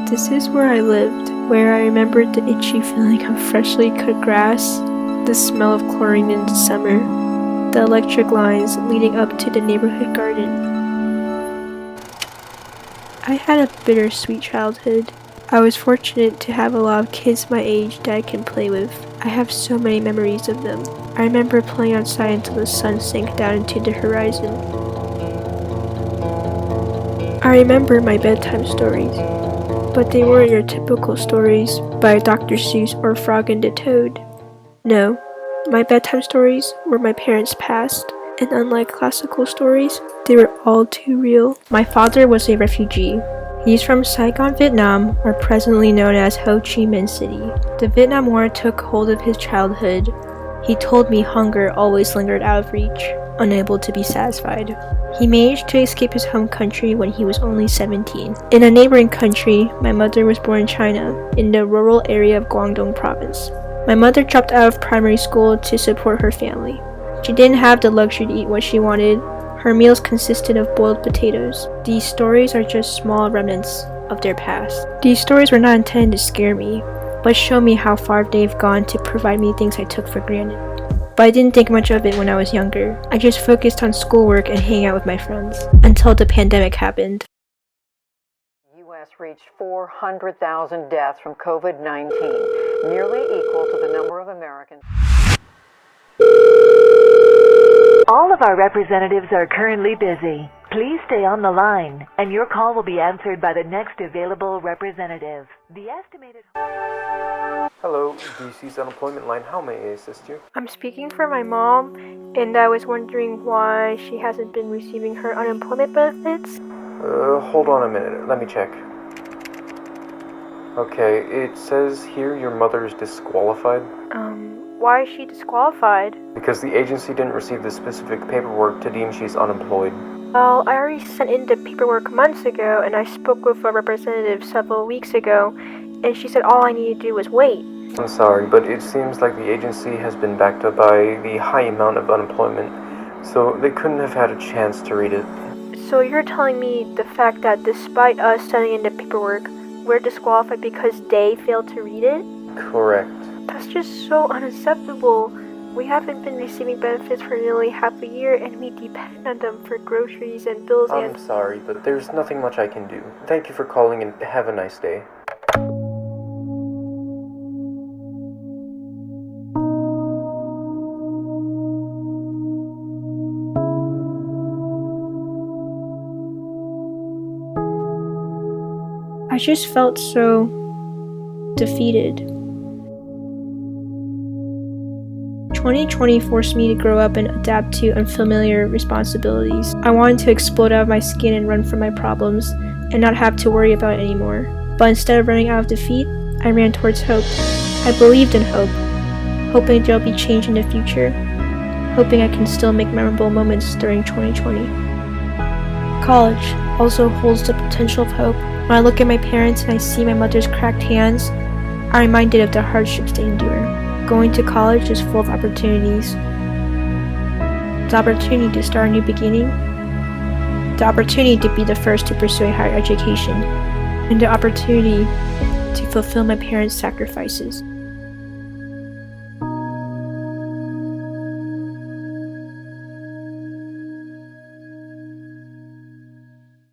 This is where I lived, where I remembered the itchy feeling of freshly cut grass, the smell of chlorine in the summer, the electric lines leading up to the neighborhood garden. I had a bittersweet childhood. I was fortunate to have a lot of kids my age that I can play with. I have so many memories of them. I remember playing outside until the sun sank down into the horizon. I remember my bedtime stories, but they weren't your typical stories by Dr. Seuss or Frog and the Toad. No, my bedtime stories were my parents' past, and unlike classical stories, they were all too real. My father was a refugee. He's from Saigon, Vietnam, or presently known as Ho Chi Minh City. The Vietnam War took hold of his childhood. He told me hunger always lingered out of reach, unable to be satisfied. He managed to escape his home country when he was only 17. In a neighboring country, my mother was born in China, in the rural area of Guangdong province. My mother dropped out of primary school to support her family. She didn't have the luxury to eat what she wanted. Her meals consisted of boiled potatoes. These stories are just small remnants of their past. These stories were not intended to scare me, but show me how far they've gone to provide me things I took for granted. But I didn't think much of it when I was younger. I just focused on schoolwork and hanging out with my friends, until the pandemic happened. The U.S. reached 400,000 deaths from COVID-19, nearly equal to the number of Americans. All of our representatives are currently busy. Please stay on the line, and your call will be answered by the next available representative. The estimated... Hello, DC's unemployment line. How may I assist you? I'm speaking for my mom, and I was wondering why she hasn't been receiving her unemployment benefits. Hold on a minute. Let me check. Okay, it says here your mother is disqualified. Why is she disqualified? Because the agency didn't receive the specific paperwork to deem she's unemployed. Well, I already sent in the paperwork months ago, and I spoke with a representative several weeks ago, and she said all I needed to do was wait. I'm sorry, but it seems like the agency has been backed up by the high amount of unemployment, so they couldn't have had a chance to read it. So you're telling me the fact that despite us sending in the paperwork, we're disqualified because they failed to read it? Correct. That's just so unacceptable. We haven't been receiving benefits for nearly half a year, and we depend on them for groceries and bills I'm sorry, but there's nothing much I can do. Thank you for calling and have a nice day. I just felt so defeated. 2020 forced me to grow up and adapt to unfamiliar responsibilities. I wanted to explode out of my skin and run from my problems and not have to worry about it anymore. But instead of running out of defeat, I ran towards hope. I believed in hope, hoping there'll be change in the future, hoping I can still make memorable moments during 2020. College also holds the potential of hope. When I look at my parents and I see my mother's cracked hands, I'm reminded of the hardships they endure. Going to college is full of opportunities. The opportunity to start a new beginning, the opportunity to be the first to pursue a higher education, and the opportunity to fulfill my parents' sacrifices.